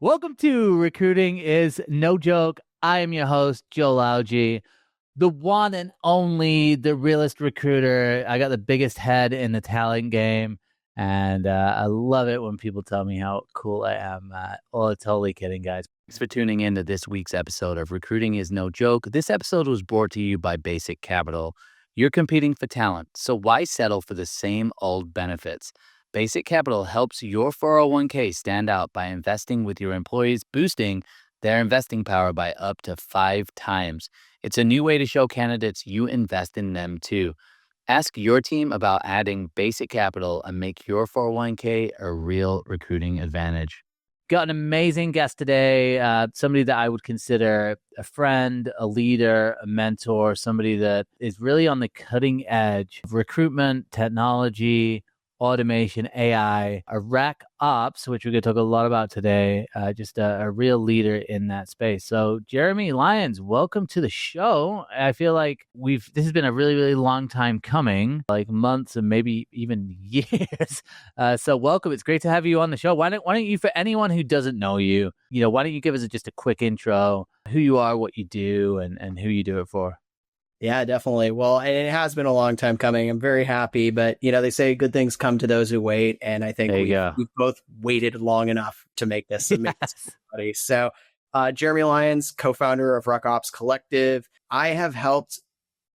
Welcome to Recruiting is No Joke. I am your host, Joe Lalgee, the one and only, the realest recruiter. I got the biggest head in the talent game, and I love it when people tell me how cool I am. Totally kidding, guys. Thanks for tuning in to this week's episode of Recruiting is No Joke. This episode was brought to you by Basic Capital. You're competing for talent, so why settle for the same old benefits? Basic Capital helps your 401k stand out by investing with your employees, boosting their investing power by up to 5 times. It's a new way to show candidates you invest in them too. Ask your team about adding Basic Capital and make your 401k a real recruiting advantage. Got an amazing guest today, somebody that I would consider a friend, a leader, a mentor, somebody that is really on the cutting edge of recruitment, technology, automation, AI, a rec ops, which we're going to talk a lot about today, just a real leader in that space. So Jeremy Lyons, welcome to the show. I feel like this has been a really, really long time coming, like months and maybe even years. So welcome. It's great to have you on the show. Why don't you, for anyone who doesn't know you, why don't you give us just a quick intro, who you are, what you do, and who you do it for? Yeah, definitely. Well, it has been a long time coming. I'm very happy, but they say good things come to those who wait. And I think we've both waited long enough to make this amazing. So Jeremy Lyons, co-founder of Rec Ops Collective. I have helped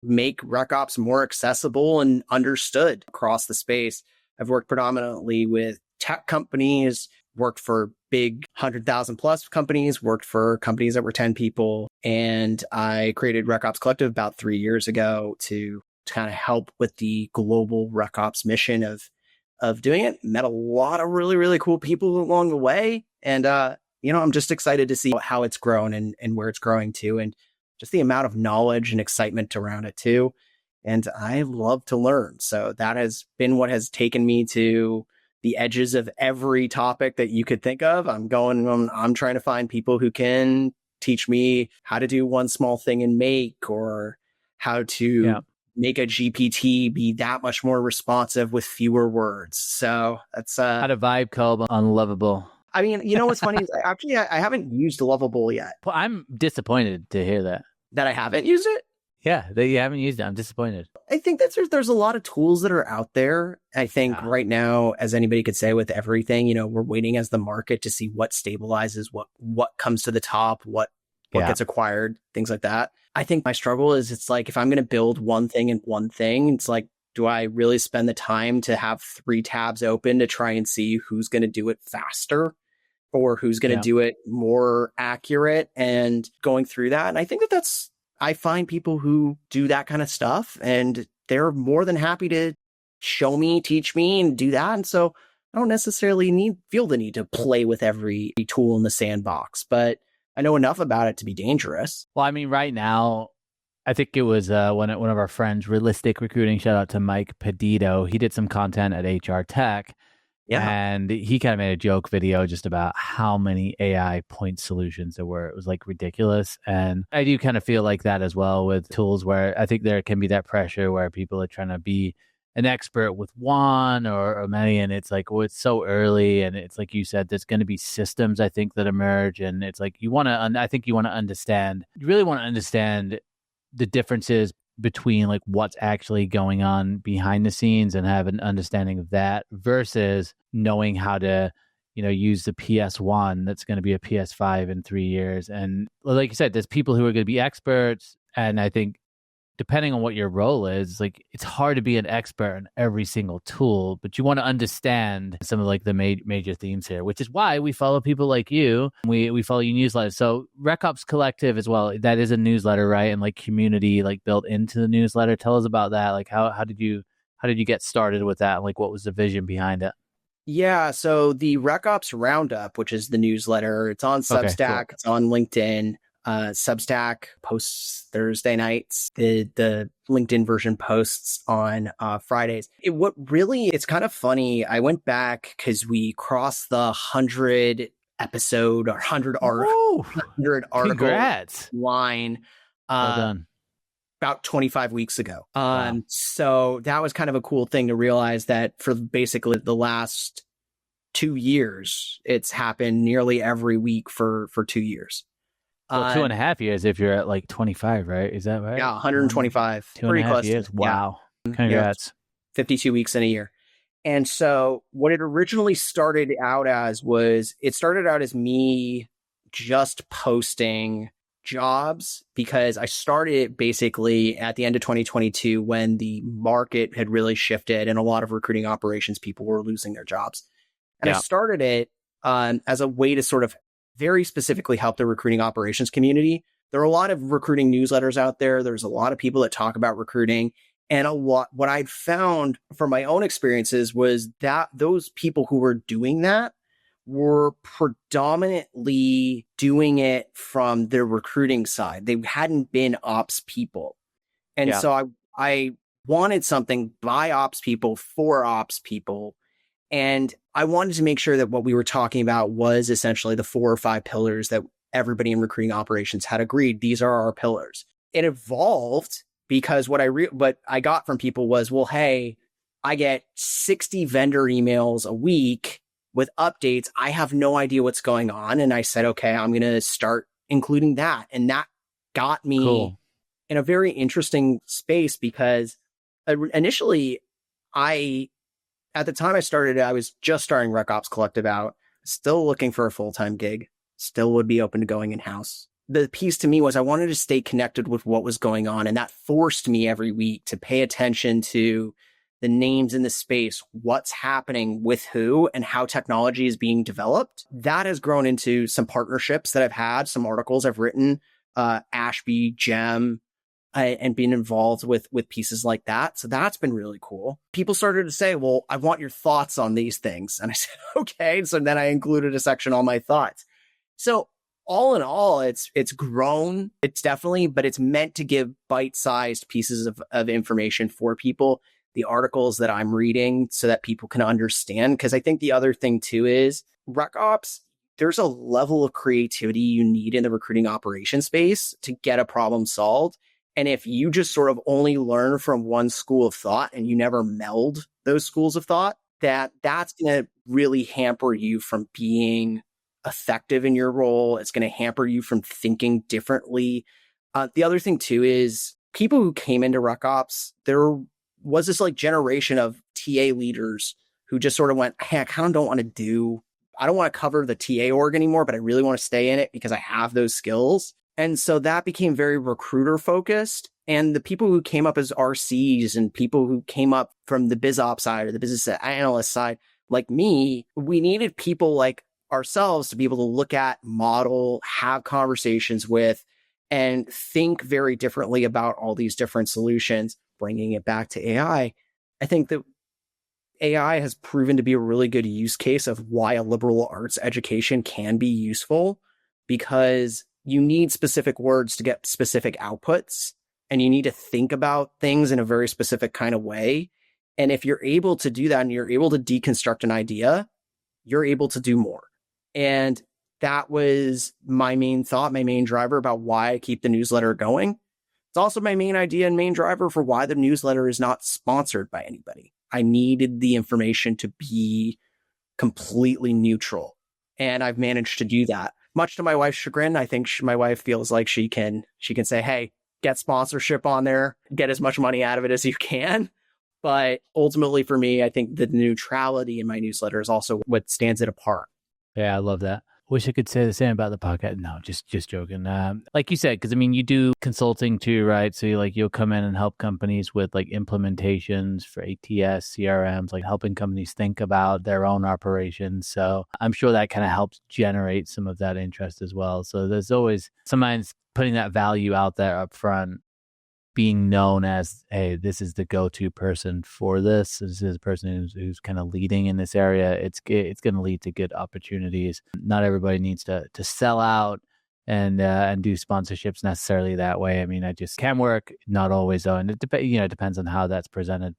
make Rec Ops more accessible and understood across the space. I've worked predominantly with tech companies, worked for big 100,000 plus companies, worked for companies that were 10 people. And I created Rec Ops Collective about 3 years ago to kind of help with the global Rec Ops mission of doing it. Met a lot of really, really cool people along the way. And, I'm just excited to see how it's grown and where it's growing to, and just the amount of knowledge and excitement around it too. And I love to learn. So that has been what has taken me to the edges of every topic that you could think of. I'm trying to find people who can teach me how to do one small thing in Make, or how to make a GPT be that much more responsive with fewer words. So that's how to vibe code unlovable. I mean, what's funny is I haven't used Lovable yet. Well, I'm disappointed to hear that I haven't used it. Yeah, that you haven't used it. I'm disappointed. I think that there's a lot of tools that are out there. I think right now, as anybody could say with everything, we're waiting as the market to see what stabilizes, what comes to the top, what gets acquired, things like that. I think my struggle is, it's like, if I'm going to build one thing, it's like, do I really spend the time to have 3 tabs open to try and see who's going to do it faster, or who's going to do it more accurate, and going through that? And I think I find people who do that kind of stuff, and they're more than happy to show me, teach me, and do that. And so I don't necessarily feel the need to play with every tool in the sandbox, but I know enough about it to be dangerous. Well, I mean, right now, I think it was one of our friends, Realistic Recruiting, shout out to Mike Pedito. He did some content at HR Tech. Yeah. And he kind of made a joke video just about how many AI point solutions there were. It was like ridiculous. And I do kind of feel like that as well with tools, where I think there can be that pressure where people are trying to be an expert with one or many. And it's like, well, it's so early. And it's like you said, there's going to be systems, I think, that emerge. And it's like, I think you want to understand the differences between like what's actually going on behind the scenes, and have an understanding of that, versus knowing how to, use the PS1 that's going to be a PS5 in 3 years. And like you said, there's people who are going to be experts. And I think depending on what your role is, like, it's hard to be an expert in every single tool, but you want to understand some of like the major themes here, which is why we follow people like you. We follow your newsletter. So Rec Ops Collective as well, that is a newsletter, right? And like community like built into the newsletter. Tell us about that. Like how did you get started with that? Like, what was the vision behind it? Yeah, so the Rec Ops Roundup, which is the newsletter, it's on Substack, It's on LinkedIn. Substack posts Thursday nights. The LinkedIn version posts on Fridays. It's kind of funny. I went back because we crossed the 100 episode or 100 article Congrats. line. Well done. About 25 weeks ago. So that was kind of a cool thing to realize, that for basically the last 2 years, it's happened nearly every week for 2 years. Well, 2.5 years if you're at like 25, right? Is that right? Yeah, 125. Two and a half years. Wow. Yeah. Congrats. 52 weeks in a year. And so what it originally started out as me just posting jobs, because I started basically at the end of 2022 when the market had really shifted and a lot of recruiting operations people were losing their jobs. And I started it as a way to sort of very specifically help the recruiting operations community. There are a lot of recruiting newsletters out there. There's a lot of people that talk about recruiting. And what I'd found from my own experiences was that those people who were doing that were predominantly doing it from their recruiting side. They hadn't been ops people. And so I wanted something by ops people for ops people. And I wanted to make sure that what we were talking about was essentially the 4 or 5 pillars that everybody in recruiting operations had agreed. These are our pillars. It evolved because what I got from people was, well, hey, I get 60 vendor emails a week with updates. I have no idea what's going on. And I said, okay, I'm going to start including that. And that got me in a very interesting space because initially at the time I started, I was just starting Rec Ops Collective out, still looking for a full-time gig, still would be open to going in-house. The piece to me was I wanted to stay connected with what was going on. And that forced me every week to pay attention to the names in the space, what's happening with who and how technology is being developed. That has grown into some partnerships that I've had, some articles I've written, Ashby, Gem, and being involved with pieces like that. So that's been really cool. People started to say, well, I want your thoughts on these things. And I said, okay. So then I included a section on my thoughts. So all in all, it's grown. It's definitely, but it's meant to give bite-sized pieces of information for people, the articles that I'm reading so that people can understand. Because I think the other thing too is Rec Ops, there's a level of creativity you need in the recruiting operation space to get a problem solved. And if you just sort of only learn from one school of thought and you never meld those schools of thought, that's going to really hamper you from being effective in your role. It's going to hamper you from thinking differently. The other thing too is people who came into Rec Ops, there was this like generation of TA leaders who just sort of went, hey, I kind of don't want to cover the TA org anymore, but I really want to stay in it because I have those skills. And so that became very recruiter focused. And the people who came up as RCs and people who came up from the biz ops side or the business analyst side, like me, we needed people like ourselves to be able to look at, model, have conversations with, and think very differently about all these different solutions. Bringing it back to AI, I think that AI has proven to be a really good use case of why a liberal arts education can be useful, because you need specific words to get specific outputs, and you need to think about things in a very specific kind of way. And if you're able to do that and you're able to deconstruct an idea, you're able to do more. And that was my main thought, my main driver about why I keep the newsletter going. It's also my main idea and main driver for why the newsletter is not sponsored by anybody. I needed the information to be completely neutral, and I've managed to do that. Much to my wife's chagrin, I think my wife feels like she can say, hey, get sponsorship on there, get as much money out of it as you can. But ultimately for me, I think the neutrality in my newsletter is also what stands it apart. Yeah, I love that. Wish I could say the same about the podcast. No, just joking. Like you said, because I mean, you do consulting too, right? So you'll come in and help companies with like implementations for ATS, CRMs, like helping companies think about their own operations. So I'm sure that kind of helps generate some of that interest as well. So there's always sometimes putting that value out there up front, being known as, hey, this is the go-to person for this. This is a person who's kind of leading in this area. It's going to lead to good opportunities. Not everybody needs to sell out and do sponsorships necessarily that way. I mean, I just can work, not always though, and it depends on how that's presented.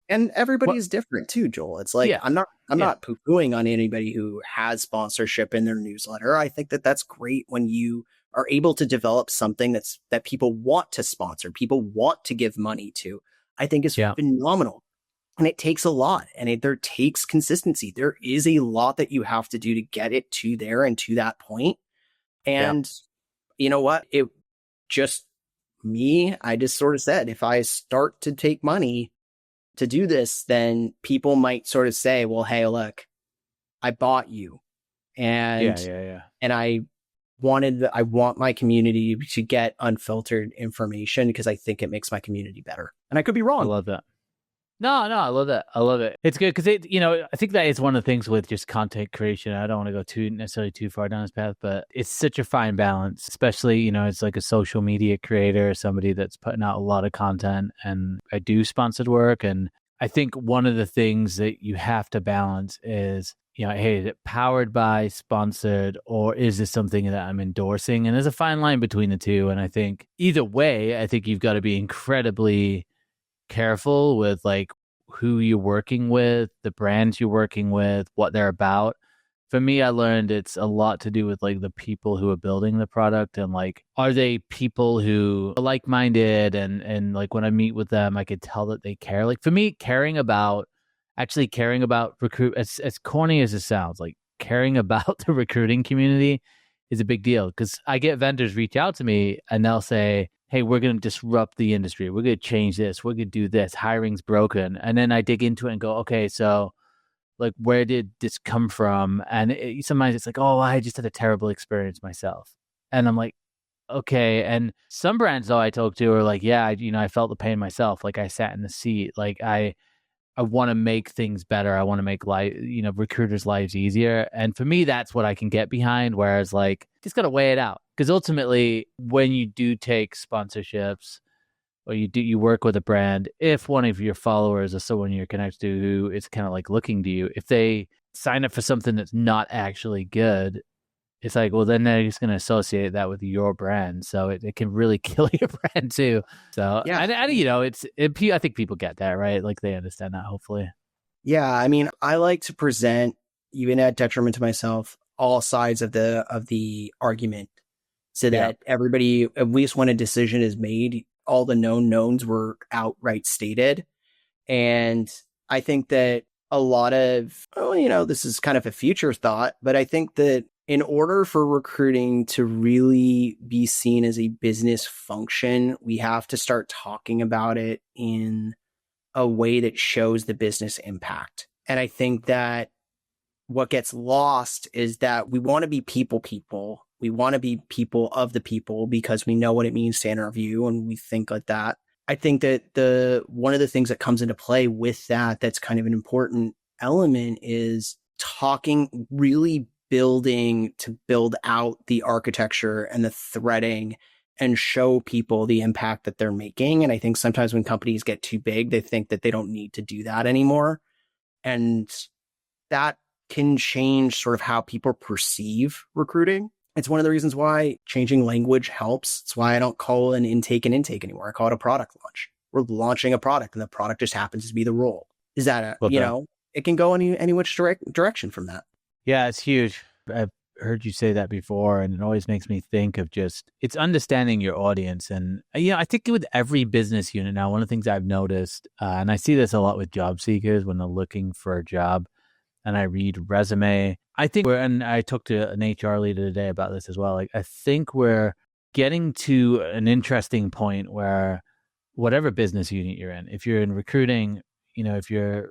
And everybody's different too, Joel. It's like, I'm not poo-pooing on anybody who has sponsorship in their newsletter. I think that that's great when you are able to develop something that people want to sponsor, people want to give money to. I think is phenomenal. And it takes a lot, and there takes consistency. There is a lot that you have to do to get it to there and to that point. And you know what? It just I just sort of said, if I start to take money to do this, then people might sort of say, well, hey, look, I bought you. And and I want my community to get unfiltered information because I think it makes my community better. And I could be wrong. I love that. No, I love that. I love it. It's good because I think that is one of the things with just content creation. I don't want to go necessarily too far down this path, but it's such a fine balance, especially, it's like a social media creator, somebody that's putting out a lot of content, and I do sponsored work. And I think one of the things that you have to balance is, hey, is it powered by, sponsored, or is this something that I'm endorsing? And there's a fine line between the two. And I think either way, I think you've got to be incredibly careful with like who you're working with, the brands you're working with, what they're about. For me, I learned it's a lot to do with like the people who are building the product, and like, are they people who are like-minded, and like when I meet with them, I could tell that they care. Like for me, caring about recruit, as corny as it sounds, like caring about the recruiting community is a big deal, because I get vendors reach out to me and they'll say, hey, we're going to disrupt the industry. We're going to change this. We're going to do this. Hiring's broken. And then I dig into it and go, okay, so like, where did this come from? And sometimes it's like, oh, I just had a terrible experience myself. And I'm like, okay. And some brands, though, I talk to are like, yeah, I felt the pain myself. Like I sat in the seat. Like I want to make things better. I want to make recruiters' lives easier. And for me, that's what I can get behind. Whereas like, just got to weigh it out. Because ultimately, when you do take sponsorships or you work with a brand, if one of your followers or someone you're connected to who is kind of like looking to you, if they sign up for something that's not actually good, it's like, well, then they're just going to associate that with your brand. So it can really kill your brand too. So yeah, I think people get that, right? Like they understand that, hopefully. Yeah, I mean, I like to present, even at detriment to myself, all sides of the argument, so that everybody, at least when a decision is made, all the known knowns were outright stated. And I think that a lot of, this is kind of a future thought, but I think that in order for recruiting to really be seen as a business function, we have to start talking about it in a way that shows the business impact. And I think that what gets lost is that we want to be people. We want to be people of the people because we know what it means to interview, and we think like that. I think that one of the things that comes into play with that's kind of an important element is talking, really building to build out the architecture and the threading and show people the impact that they're making. And I think sometimes when companies get too big, they think that they don't need to do that anymore. And that can change sort of how people perceive recruiting. It's one of the reasons why changing language helps. It's why I don't call an intake an intake anymore. I call it a product launch. We're launching a product, and the product just happens to be the role. Is that it can go any which direction from that. Yeah, it's huge. I've heard you say that before, and it always makes me think of it's understanding your audience. And I think with every business unit now, one of the things I've noticed, and I see this a lot with job seekers when they're looking for a job, and I read resume. I think and I talked to an HR leader today about this as well. Like, I think we're getting to an interesting point where whatever business unit you're in, if you're in recruiting, if you're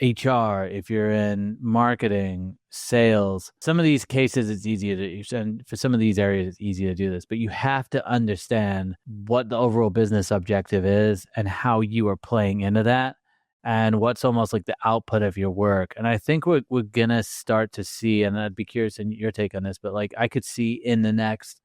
HR, if you're in marketing, sales, some of these cases, it's easier to, and for some of these areas, it's easier to do this, but you have to understand what the overall business objective is and how you are playing into that, and what's almost like the output of your work. And I think we're going to start to see, and I'd be curious in your take on this, but like I could see in the next,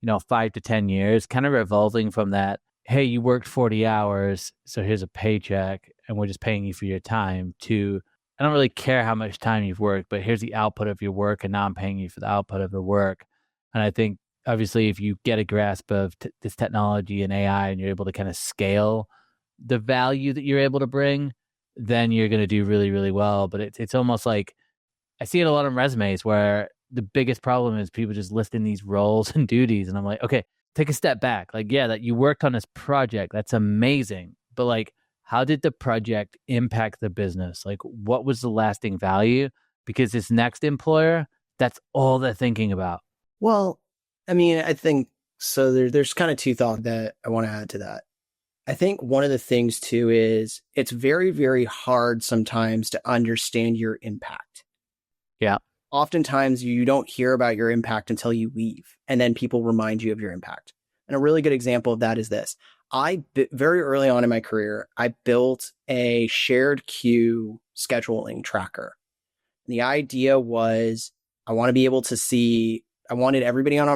5 to 10 years, kind of evolving from that, hey, you worked 40 hours, so here's a paycheck, and we're just paying you for your time, to, I don't really care how much time you've worked, but here's the output of your work, and now I'm paying you for the output of the work. And I think, obviously, if you get a grasp of this technology and AI, and you're able to kind of scale the value that you're able to bring, then you're going to do really, really well. But it's almost like, I see it a lot on resumes where the biggest problem is people just listing these roles and duties. And I'm like, okay, take a step back. Like, yeah, that you worked on this project, that's amazing. But like, how did the project impact the business? Like, what was the lasting value? Because this next employer, that's all they're thinking about. Well, I mean, I think so. There's kind of two thoughts that I want to add to that. I think one of the things too is it's very, very hard sometimes to understand your impact. Yeah. Oftentimes you don't hear about your impact until you leave, and then people remind you of your impact. And a really good example of that is this. Very early on in my career, I built a shared queue scheduling tracker. And the idea was I want to be able to see, I wanted everybody on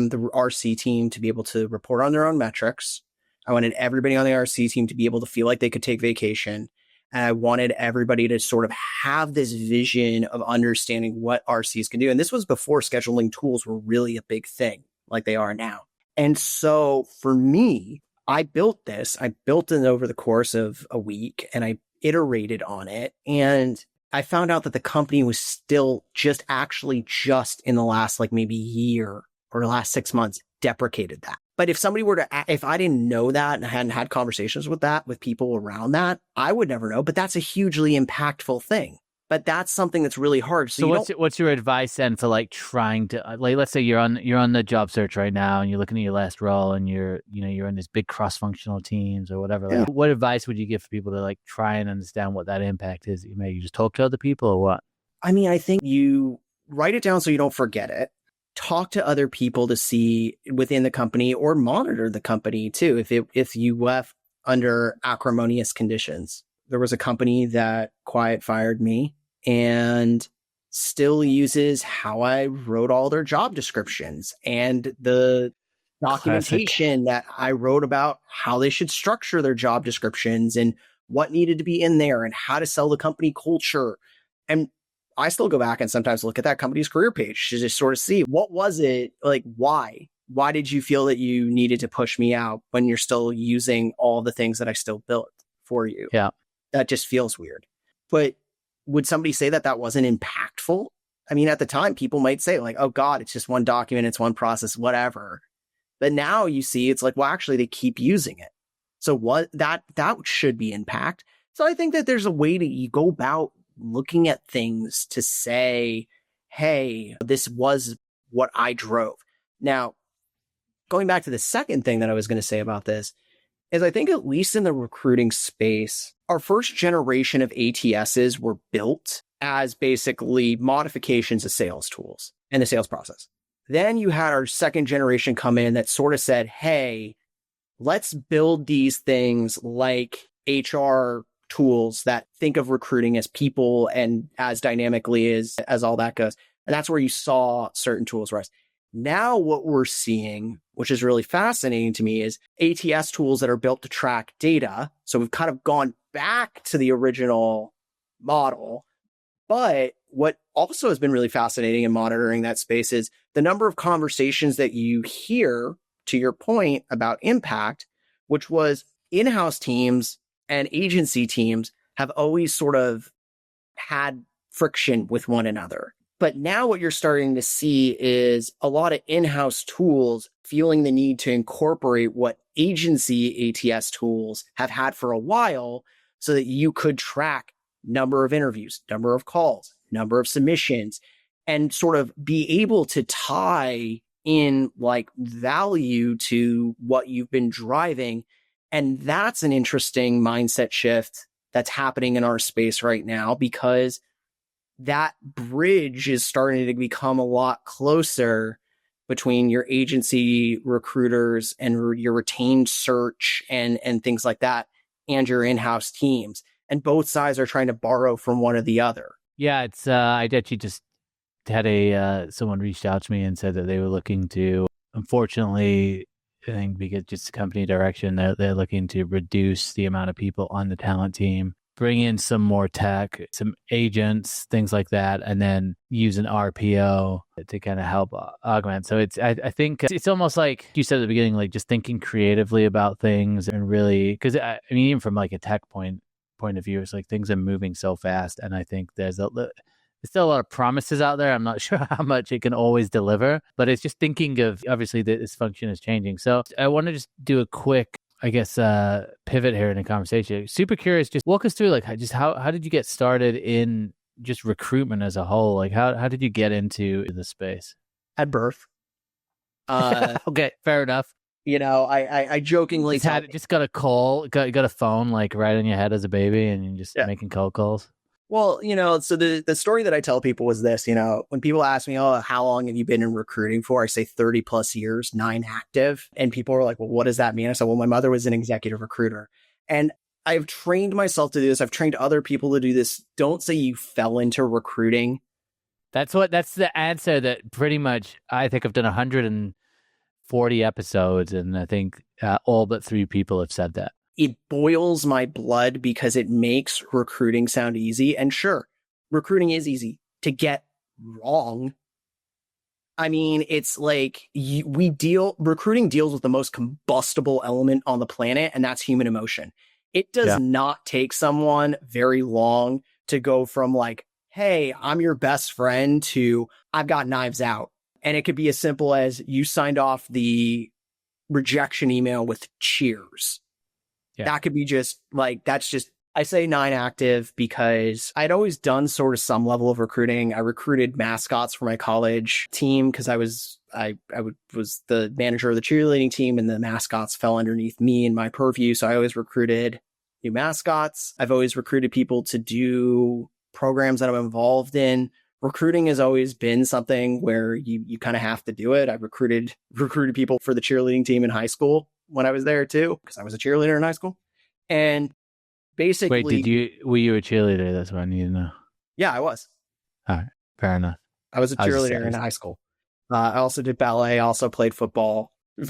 the RC team to be able to report on their own metrics. I wanted everybody on the RC team to be able to feel like they could take vacation. And I wanted everybody to sort of have this vision of understanding what RCs can do. And this was before scheduling tools were really a big thing like they are now. And so for me, I built this. I built it over the course of a week and I iterated on it. And I found out that the company was still just in the last like maybe year or the last 6 months deprecated that. But if somebody were to, if I didn't know that and I hadn't had conversations with people around that, I would never know. But that's a hugely impactful thing. But that's something that's really hard. So what's your advice then for like trying to, like, let's say you're on the job search right now and you're looking at your last role and you're in these big cross-functional teams or whatever. Like, what advice would you give for people to like try and understand what that impact is? Maybe you just talk to other people or what? I mean, I think you write it down so you don't forget it. Talk to other people to see within the company or monitor the company too. If you left under acrimonious conditions, there was a company that quiet fired me and still uses how I wrote all their job descriptions and the documentation that I wrote about how they should structure their job descriptions and what needed to be in there and how to sell the company culture. And I still go back and sometimes look at that company's career page to just sort of see what was it like, why did you feel that you needed to push me out when you're still using all the things that I still built for you? Yeah. That just feels weird. But would somebody say that wasn't impactful? I mean, at the time, people might say like, oh God, it's just one document, it's one process, whatever. But now you see, it's like, well, actually they keep using it. So what that should be impact. So I think that there's a way to you go about looking at things to say, hey, this was what I drove. Now, going back to the second thing that I was going to say about this is I think at least in the recruiting space, our first generation of ATSs were built as basically modifications of sales tools and the sales process. Then you had our second generation come in that sort of said, hey, let's build these things like HR tools that think of recruiting as people and as dynamically as all that goes. And that's where you saw certain tools rise. Now what we're seeing, which is really fascinating to me, is ATS tools that are built to track data. So we've kind of gone back to the original model. But what also has been really fascinating in monitoring that space is the number of conversations that you hear, to your point about impact, which was in-house teams and agency teams have always sort of had friction with one another. But now what you're starting to see is a lot of in-house tools feeling the need to incorporate what agency ATS tools have had for a while so that you could track number of interviews, number of calls, number of submissions, and sort of be able to tie in like value to what you've been driving. And that's an interesting mindset shift that's happening in our space right now, because that bridge is starting to become a lot closer between your agency recruiters and your retained search and things like that, and your in-house teams. And both sides are trying to borrow from one or the other. Yeah, it's I actually just had someone reached out to me and said that they were looking to, unfortunately, I think because just company direction, they're looking to reduce the amount of people on the talent team, bring in some more tech, some agents, things like that, and then use an RPO to kind of help augment. So I think it's almost like you said at the beginning, like just thinking creatively about things and really, because I mean, even from like a tech point of view, it's like things are moving so fast, and I think there's still a lot of promises out there. I'm not sure how much it can always deliver, but it's just thinking of, obviously, this function is changing. So I want to just do a quick I guess, pivot here in the conversation. Super curious. Just walk us through, like, how did you get started in just recruitment as a whole? Like, how did you get into the space? At birth. Okay, fair enough. I jokingly just got a call, got a phone like right on your head as a baby, and you're just making cold calls. Well, so the story that I tell people was this, when people ask me, oh, how long have you been in recruiting for? I say 30 plus years, 9 active. And people are like, well, what does that mean? I said, well, my mother was an executive recruiter. And I've trained myself to do this. I've trained other people to do this. Don't say you fell into recruiting. That's the answer that pretty much, I think I've done 140 episodes, and I think all but 3 people have said that. It boils my blood because it makes recruiting sound easy. And sure, recruiting is easy to get wrong. I mean, it's like recruiting deals with the most combustible element on the planet, and that's human emotion. It does not take someone very long to go from like, hey, I'm your best friend to I've got knives out. And it could be as simple as you signed off the rejection email with cheers. Yeah. That could be just like, I say 9 active because I'd always done sort of some level of recruiting. I recruited mascots for my college team because I was the manager of the cheerleading team, and the mascots fell underneath me and my purview. So I always recruited new mascots. I've always recruited people to do programs that I'm involved in. Recruiting has always been something where you kind of have to do it. I recruited people for the cheerleading team in high school when I was there too, because I was a cheerleader in high school. And basically, were you a cheerleader? That's what I need to know. Yeah, I was. All right, fair enough. I was a cheerleader in high school. I also did ballet. I also played football. I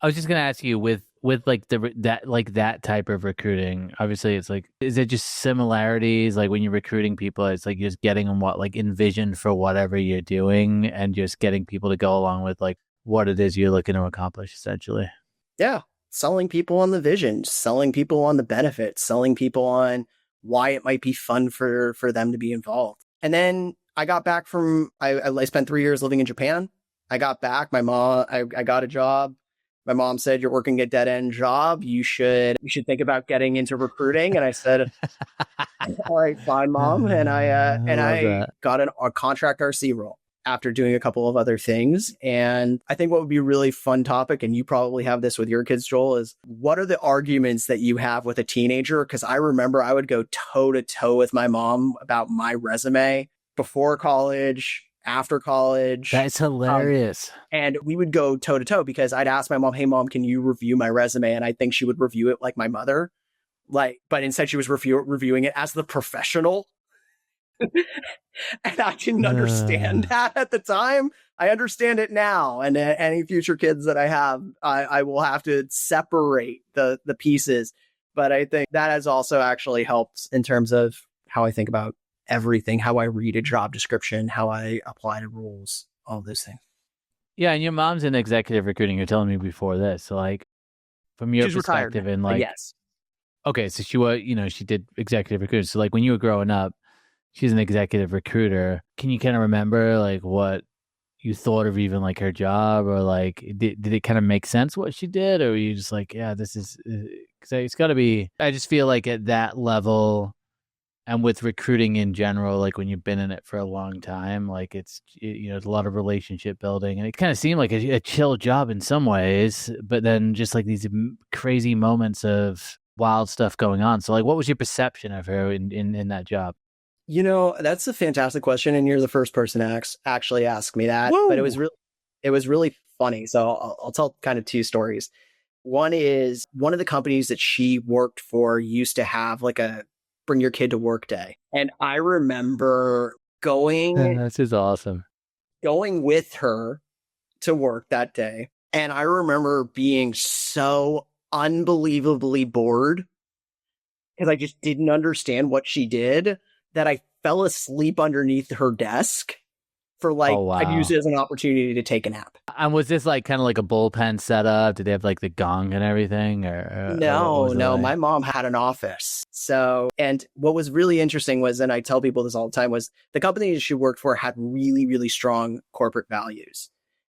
was just gonna ask you with like that type of recruiting. Obviously, it's like, is it just similarities? Like when you're recruiting people, it's like just getting them envisioned for whatever you're doing, and just getting people to go along with like what it is you're looking to accomplish, essentially. Yeah. Selling people on the vision, selling people on the benefits, selling people on why it might be fun for them to be involved. And then I got back from, I spent 3 years living in Japan. I got back, I got a job. My mom said, you're working a dead end job. You should think about getting into recruiting. And I said, all right, fine, Mom. And I got a contract RC role after doing a couple of other things. And I think what would be a really fun topic, and you probably have this with your kids, Joel, is what are the arguments that you have with a teenager? Because I remember I would go toe to toe with my mom about my resume before college, after college. That's hilarious. And we would go toe to toe because I'd ask my mom, hey, Mom, can you review my resume? And I think she would review it like my mother. But instead she was reviewing it as the professional. And I didn't understand that at the time. I understand it now. And any future kids that I have, I will have to separate the pieces. But I think that has also actually helped in terms of how I think about everything, how I read a job description, how I apply to roles, all those things. Yeah, and your mom's in executive recruiting. You're telling me before this. So like, from your perspective, and like, yes. Okay, so she was, she did executive recruiting. So like when you were growing up, she's an executive recruiter. Can you kind of remember like what you thought of even like her job, or like did it kind of make sense what she did, or were you just like, yeah, this is, because it's got to be, I just feel like at that level and with recruiting in general, like when you've been in it for a long time, like it's a lot of relationship building, and it kind of seemed like a chill job in some ways, but then just like these crazy moments of wild stuff going on. So like, what was your perception of her in that job? That's a fantastic question, and you're the first person to actually ask me that. Woo! But it was really funny. So I'll tell kind of 2 stories. One is one of the companies that she worked for used to have like a bring your kid to work day, and I remember going. This is awesome. Going with her to work that day, and I remember being so unbelievably bored because I just didn't understand what she did, that I fell asleep underneath her desk for like, oh, wow. I'd use it as an opportunity to take a nap. And was this like kind of like a bullpen setup? Did they have like the gong and everything? No, like? My mom had an office. So, and what was really interesting was, and I tell people this all the time, was the company she worked for had really, really strong corporate values.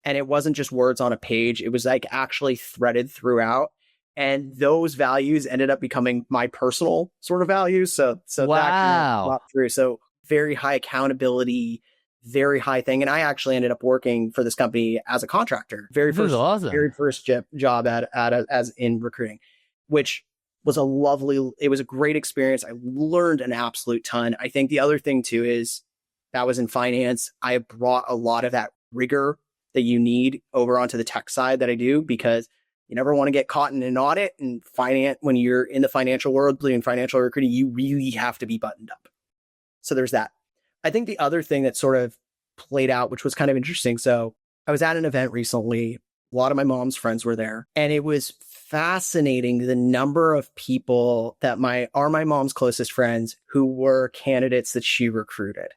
And it wasn't just words on a page. It was like actually threaded throughout. And those values ended up becoming my personal sort of values. So wow. That kind of flopped through. So very high accountability, very high thing. And I actually ended up working for this company as a contractor. Very first job as in recruiting, which was it was a great experience. I learned an absolute ton. I think the other thing too is that was in finance. I brought a lot of that rigor that you need over onto the tech side that I do, because you never want to get caught in an audit and finance. When you're in the financial world doing financial recruiting, you really have to be buttoned up. So there's that. I think the other thing that sort of played out, which was kind of interesting. So I was at an event recently. A lot of my mom's friends were there, and it was fascinating the number of people that are my mom's closest friends who were candidates that she recruited.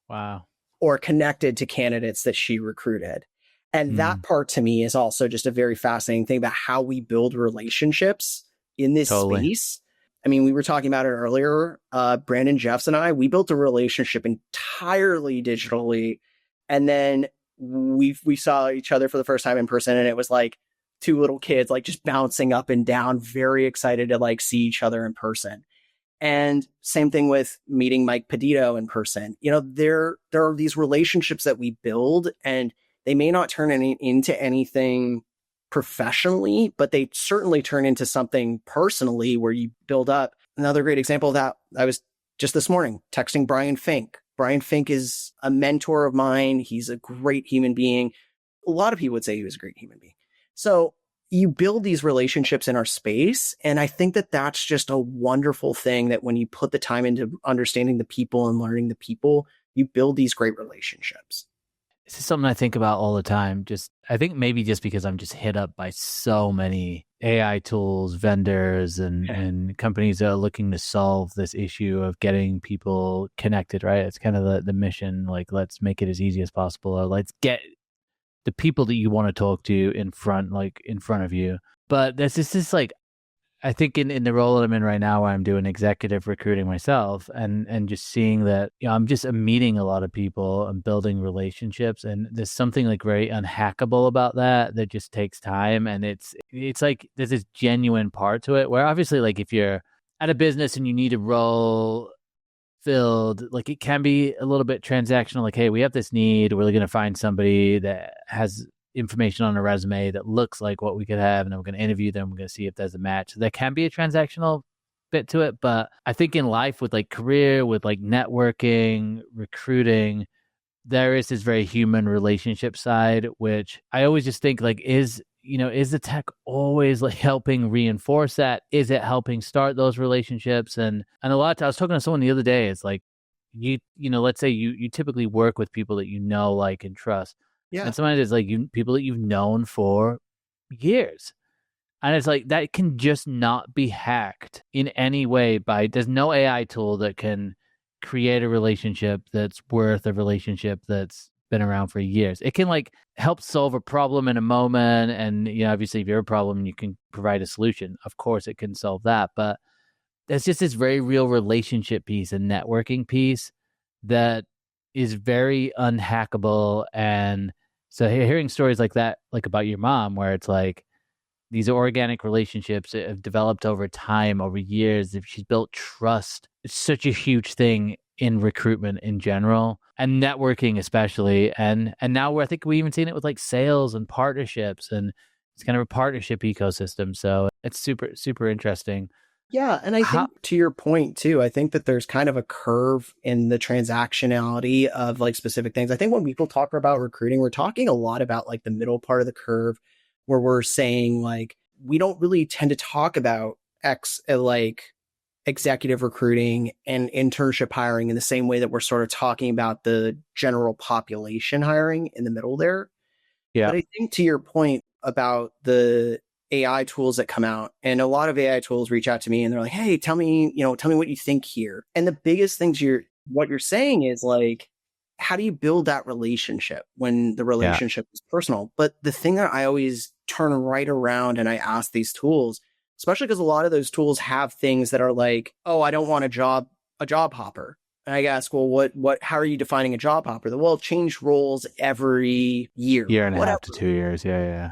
Wow. Or connected to candidates that she recruited. And that part to me is also just a very fascinating thing about how we build relationships in this space. I mean, we were talking about it earlier. Brandon Jeffs and I, we built a relationship entirely digitally. And then we saw each other for the first time in person. And it was like two little kids, like just bouncing up and down, very excited to like see each other in person. And same thing with meeting Mike Pedito in person. You know, there are these relationships that we build, and they may not turn into anything professionally, but they certainly turn into something personally where you build up. Another great example of that, I was just this morning texting Brian Fink. Brian Fink is a mentor of mine. He's a great human being. A lot of people would say he was a great human being. So you build these relationships in our space. And I think that that's just a wonderful thing, that when you put the time into understanding the people and learning the people, you build these great relationships. This is something I think about all the time. I think maybe just because I'm just hit up by so many AI tools, vendors, and companies that are looking to solve this issue of getting people connected, right? It's kind of the mission, like, let's make it as easy as possible, or let's get the people that you want to talk to in front of you. But there's this like, I think in the role that I'm in right now, where I'm doing executive recruiting myself, and just seeing that, I'm meeting a lot of people and building relationships, and there's something like very unhackable about that just takes time. And it's like there's this genuine part to it, where obviously, like, if you're at a business and you need a role filled, like, it can be a little bit transactional, like, hey, we have this need, we're going to find somebody that has information on a resume that looks like what we could have, and then we're going to interview them, we're going to see if there's a match. So there can be a transactional bit to it, but I think in life, with like career, with like networking, recruiting, there is this very human relationship side, which I always just think, like, is the tech always like helping reinforce that? Is it helping start those relationships? And a lot of times, I was talking to someone the other day, it's like, let's say you typically work with people that you know, like, and trust. Yeah. And sometimes it's like people that you've known for years. And it's like, that can just not be hacked in any way there's no AI tool that can create a relationship that's worth a relationship that's been around for years. It can like help solve a problem in a moment. And, obviously, if you have a problem, you can provide a solution. Of course, it can solve that. But there's just this very real relationship piece and networking piece that is very unhackable. And so hearing stories like that, like about your mom, where it's like these organic relationships that have developed over time, over years, if she's built trust, it's such a huge thing in recruitment in general, and networking especially. And now I think we even seen it with like sales and partnerships, and it's kind of a partnership ecosystem. So it's super, super interesting. Yeah. And I think to your point too, I think that there's kind of a curve in the transactionality of like specific things. I think when people talk about recruiting, we're talking a lot about like the middle part of the curve, where we're saying like, we don't really tend to talk about like executive recruiting and internship hiring in the same way that we're sort of talking about the general population hiring in the middle there. Yeah. But I think to your point about the AI tools that come out, and a lot of AI tools reach out to me and they're like, hey, tell me what you think here. And the biggest things what you're saying is like, how do you build that relationship when the relationship is personal? But the thing that I always turn right around and I ask these tools, especially because a lot of those tools have things that are like, oh, I don't want a job hopper. And I ask, well, how are you defining a job hopper? Well, change roles every year and a half to 2 years. Yeah.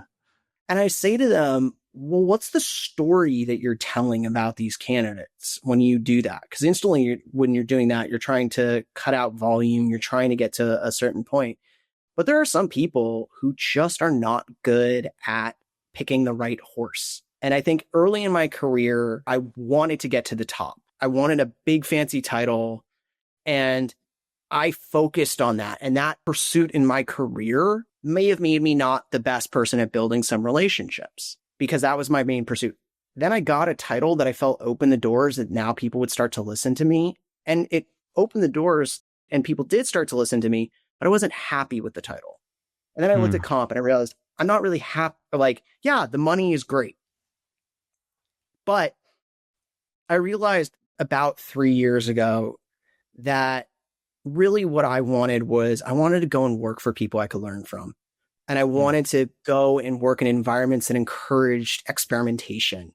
And I say to them, well, what's the story that you're telling about these candidates when you do that? Because instantly when you're doing that, you're trying to cut out volume. You're trying to get to a certain point. But there are some people who just are not good at picking the right horse. And I think early in my career, I wanted to get to the top. I wanted a big fancy title, and I focused on that. And that pursuit in my career may have made me not the best person at building some relationships, because that was my main pursuit. Then I got a title that I felt opened the doors that now people would start to listen to me. And it opened the doors and people did start to listen to me, but I wasn't happy with the title. And then I looked at comp and I realized I'm not really happy. Like, yeah, the money is great. But I realized about 3 years ago that really what I wanted was I wanted to go and work for people I could learn from. And I wanted to go and work in environments that encouraged experimentation.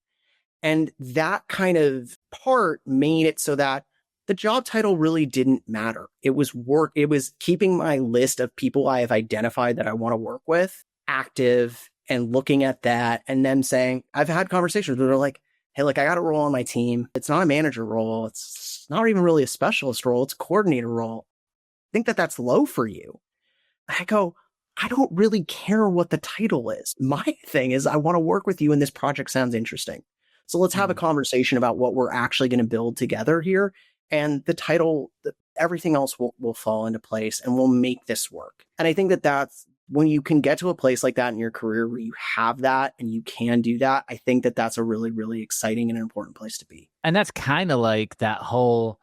And that kind of part made it so that the job title really didn't matter. It was work. It was keeping my list of people I have identified that I want to work with active and looking at that and then saying, I've had conversations where they're like, hey, look, I got a role on my team. It's not a manager role. It's not even really a specialist role. It's a coordinator role. I think that that's low for you. I go, I don't really care what the title is. My thing is I want to work with you and this project sounds interesting. So let's have a conversation about what we're actually going to build together here. And the title, everything else will fall into place and we'll make this work. And I think that that's when you can get to a place like that in your career where you have that and you can do that, I think that that's a really, really exciting and important place to be. And that's kind of like that whole,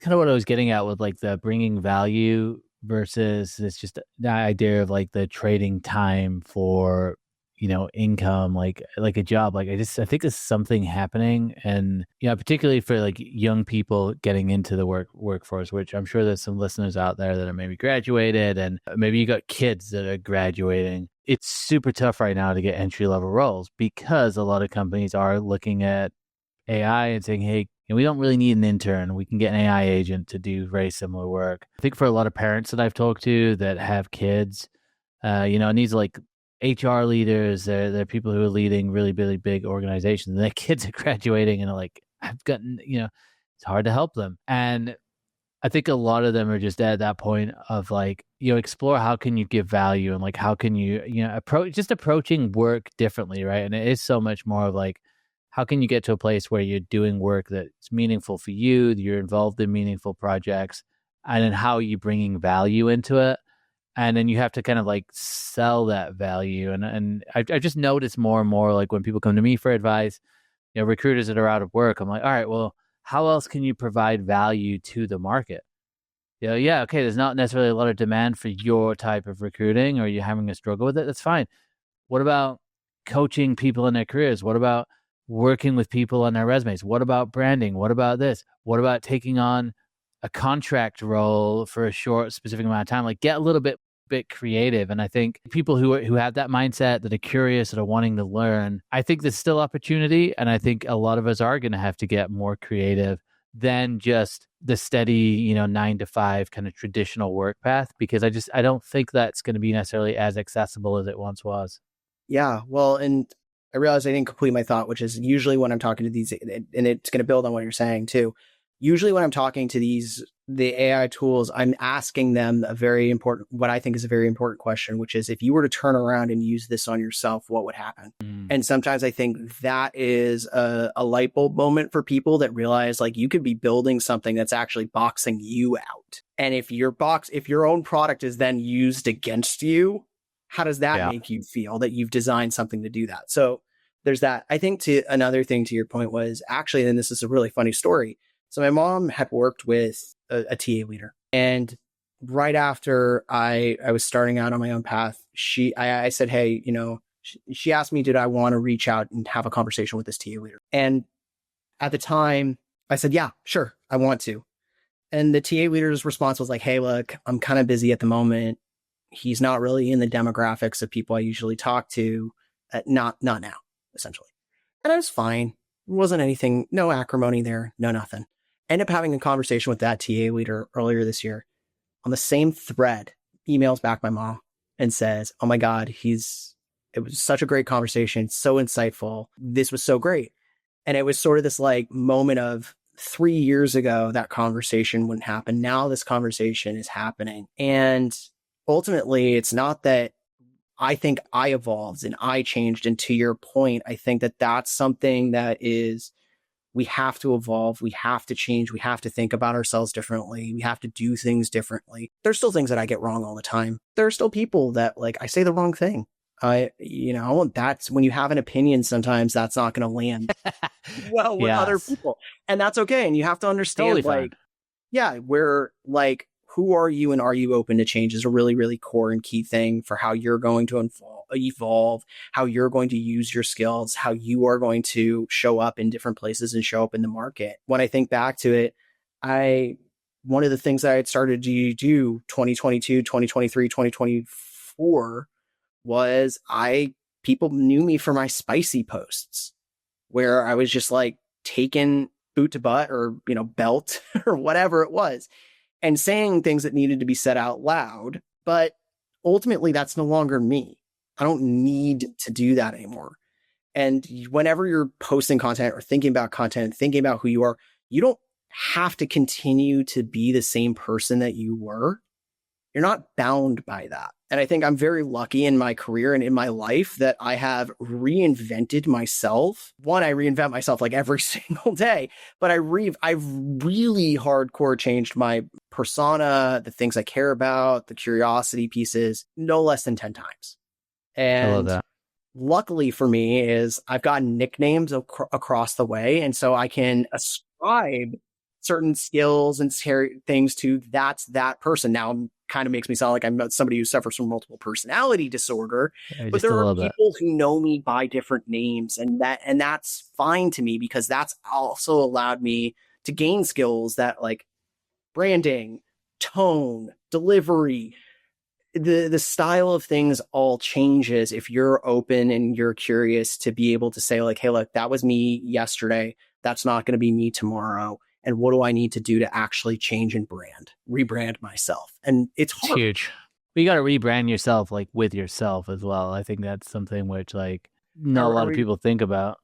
kind of what I was getting at with like the bringing value versus it's just the idea of like the trading time for, you know, income, like a job. Like I think there's something happening, and you know, particularly for like young people getting into the workforce, which I'm sure there's some listeners out there that are maybe graduated, and maybe you got kids that are graduating. It's super tough right now to get entry level roles because a lot of companies are looking at AI and saying, hey, you know, we don't really need an intern. We can get an AI agent to do very similar work. I think for a lot of parents that I've talked to that have kids, you know, and these like HR leaders, they're people who are leading really, really big organizations, and their kids are graduating and are like, I've gotten, you know, it's hard to help them. And I think a lot of them are just at that point of like, you know, explore how can you give value and like, how can you, you know, approaching work differently, right? And it is so much more of like, how can you get to a place where you're doing work that's meaningful for you, you're involved in meaningful projects, and then how are you bringing value into it? And then you have to kind of like sell that value. And I just noticed more and more, like when people come to me for advice, you know, recruiters that are out of work, I'm like, all right, well, how else can you provide value to the market? You know, yeah, okay, there's not necessarily a lot of demand for your type of recruiting, or you're having a struggle with it. That's fine. What about coaching people in their careers? What about working with people on their resumes? What about branding? What about this? What about taking on a contract role for a short, specific amount of time? Like, get a little bit creative. And I think people who have that mindset, that are curious, that are wanting to learn, I think there's still opportunity. And I think a lot of us are going to have to get more creative than just the steady, you know, 9 to 5 kind of traditional work path, because I don't think that's going to be necessarily as accessible as it once was. Yeah, well, and I realized I didn't complete my thought, which is usually when I'm talking to these, and it's going to build on what you're saying too. Usually when I'm talking to the AI tools, I'm asking them what I think is a very important question, which is if you were to turn around and use this on yourself, what would happen? And sometimes I think that is a light bulb moment for people that realize like you could be building something that's actually boxing you out. And if your own product is then used against you, how does that make you feel that you've designed something to do that? So there's that. I think another thing to your point was actually, and this is a really funny story. So my mom had worked with a TA leader, and right after I was starting out on my own path, I said, hey, you know, she asked me, did I want to reach out and have a conversation with this TA leader? And at the time I said, yeah, sure, I want to. And the TA leader's response was like, hey, look, I'm kind of busy at the moment. He's not really in the demographics of people I usually talk to. Not now, essentially. And I was fine. There wasn't anything, no acrimony there, no nothing. End up having a conversation with that TA leader earlier this year. On the same thread, emails back my mom and says, "Oh my God, it was such a great conversation, so insightful. This was so great." And it was sort of this like moment of 3 years ago, that conversation wouldn't happen. Now this conversation is happening. And ultimately, it's not that I think I evolved and I changed. And to your point, I think that that's something that is, we have to evolve. We have to change. We have to think about ourselves differently. We have to do things differently. There's still things that I get wrong all the time. There are still people that like, I say the wrong thing. That's when you have an opinion, sometimes that's not going to land well with other people. And that's okay. And you have to understand, totally we're like, who are you and are you open to change is a really, really core and key thing for how you're going to evolve, how you're going to use your skills, how you are going to show up in different places and show up in the market. When I think back to it, one of the things that I had started to do 2022, 2023, 2024 was people knew me for my spicy posts where I was just like taking boot to butt or, belt or whatever it was and saying things that needed to be said out loud. But ultimately that's no longer me. I don't need to do that anymore. And whenever you're posting content or thinking about content, thinking about who you are, you don't have to continue to be the same person that you were. You're not bound by that. And I think I'm very lucky in my career and in my life that I have reinvented myself. One, I reinvent myself like every single day, but I've really hardcore changed my persona, the things I care about, the curiosity pieces, no less than 10 times. And I love that. Luckily for me is I've gotten nicknames across the way. And so I can ascribe certain skills and things to that's that person. Now kind of makes me sound like I'm somebody who suffers from multiple personality disorder, but there are people who know me by different names, and that's fine to me because that's also allowed me to gain skills that like branding, tone, delivery, the style of things all changes if you're open and you're curious to be able to say like, hey, look, that was me yesterday. That's not going to be me tomorrow. And what do I need to do to actually change and rebrand myself? And it's hard. It's huge. But you got to rebrand yourself like with yourself as well. I think that's something which like not a lot of people think about.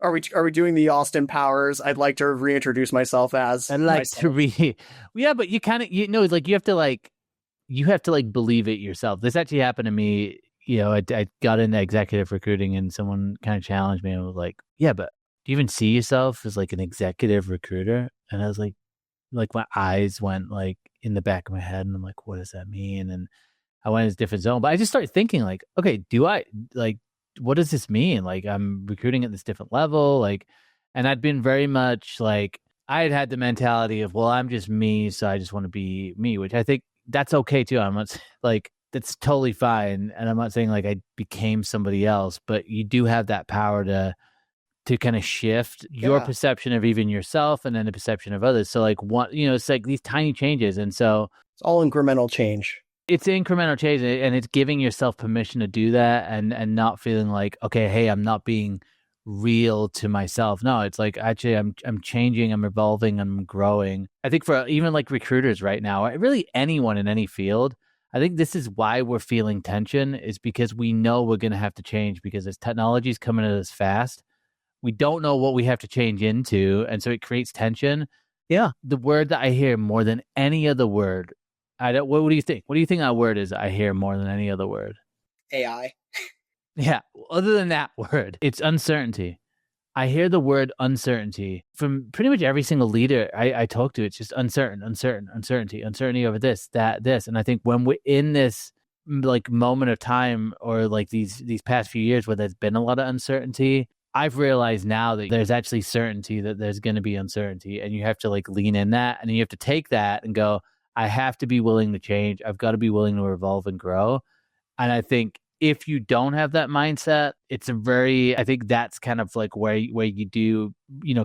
Are we doing the Austin Powers? I'd like to reintroduce myself as. I'd like to yeah, but you kind of like you have to believe it yourself. This actually happened to me. I got into executive recruiting and someone kind of challenged me and was like, yeah, but do you even see yourself as like an executive recruiter? And I was like my eyes went like in the back of my head and I'm like, what does that mean? And I went in a different zone, but I just started thinking like, okay, do I like, what does this mean? Like I'm recruiting at this different level. Like, and I'd been very much like, I had the mentality of, well, I'm just me. So I just want to be me, which I think that's okay too. I'm not like, that's totally fine. And I'm not saying like I became somebody else, but you do have that power to kind of shift your perception of even yourself and then the perception of others. So like it's like these tiny changes. And so it's all incremental change. It's incremental change and it's giving yourself permission to do that and not feeling like, okay, hey, I'm not being real to myself. No, it's like, actually I'm changing, I'm evolving, I'm growing. I think for even like recruiters right now, really anyone in any field, I think this is why we're feeling tension is because we know we're going to have to change because as technology is coming at us fast, we don't know what we have to change into. And so it creates tension. Yeah. The word that I hear more than any other word, what do you think? What do you think that word is I hear more than any other word? AI. Yeah. Other than that word, it's uncertainty. I hear the word uncertainty from pretty much every single leader I talk to. It's just uncertainty over this, that, this. And I think when we're in this like moment of time or like these past few years where there's been a lot of uncertainty, I've realized now that there's actually certainty that there's going to be uncertainty and you have to like lean in that and you have to take that and go, I have to be willing to change. I've got to be willing to evolve and grow. And I think if you don't have that mindset, I think that's kind of like where you do,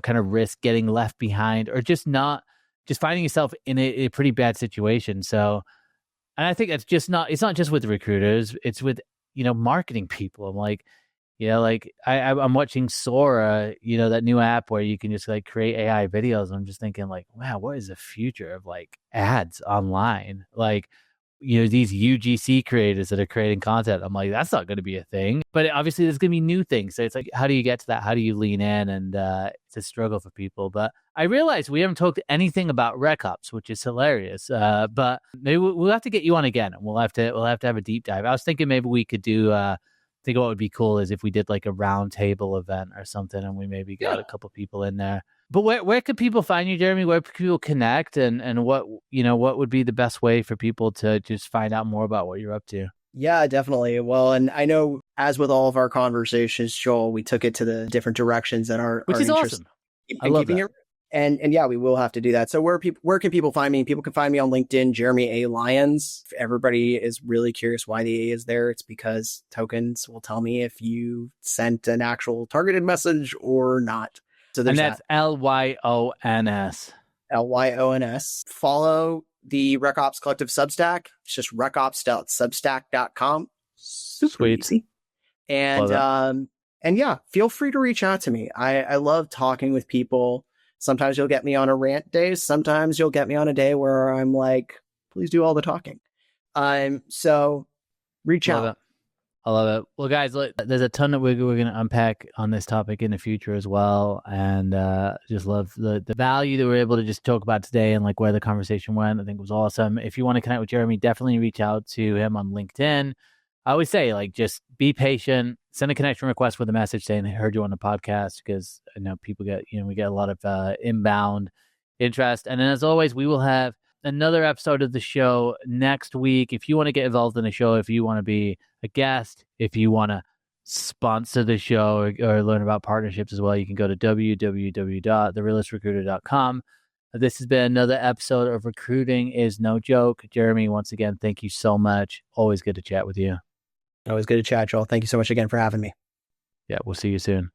kind of risk getting left behind or just finding yourself in a pretty bad situation. So, and I think it's not just with recruiters, it's with, marketing people. I'm like, Like I'm watching Sora, that new app where you can just like create AI videos. I'm just thinking like, wow, what is the future of like ads online? Like, these UGC creators that are creating content. I'm like, that's not going to be a thing. But obviously there's going to be new things. So it's like, how do you get to that? How do you lean in? And it's a struggle for people. But I realize we haven't talked anything about rec ops, which is hilarious. But maybe we'll have to get you on again, and we'll have to have a deep dive. I was thinking maybe we could do. I think what would be cool is if we did like a round table event or something, and we maybe got a couple people in there. But where could people find you, Jeremy? Where could people connect, and what would be the best way for people to just find out more about what you're up to? Yeah, definitely. Well, and I know as with all of our conversations, Joel, we took it to the different directions that are which is awesome. I love that. And yeah, we will have to do that. So where can people find me? People can find me on LinkedIn, Jeremy A. Lyons. If everybody is really curious why the A is there, it's because tokens will tell me if you sent an actual targeted message or not. So and that's Lyons. Lyons. Follow the Rec Ops Collective Substack. It's just recops.substack.com. Super easy. And yeah, feel free to reach out to me. I love talking with people. Sometimes you'll get me on a rant day. Sometimes you'll get me on a day where I'm like, please do all the talking. So reach out. I love it. Well, guys, look, there's a ton that we're going to unpack on this topic in the future as well. And just love the value that we're able to just talk about today and like where the conversation went. I think it was awesome. If you want to connect with Jeremy, definitely reach out to him on LinkedIn. I always say, like, just be patient, send a connection request with a message saying I heard you on the podcast, because I know people get, we get a lot of inbound interest. And then as always, we will have another episode of the show next week. If you want to get involved in the show, if you want to be a guest, if you want to sponsor the show or learn about partnerships as well, you can go to www.therealistrecruiter.com. This has been another episode of Recruiting is No Joke. Jeremy, once again, thank you so much. Always good to chat with you. Always good to chat, Joel. Thank you so much again for having me. Yeah, we'll see you soon.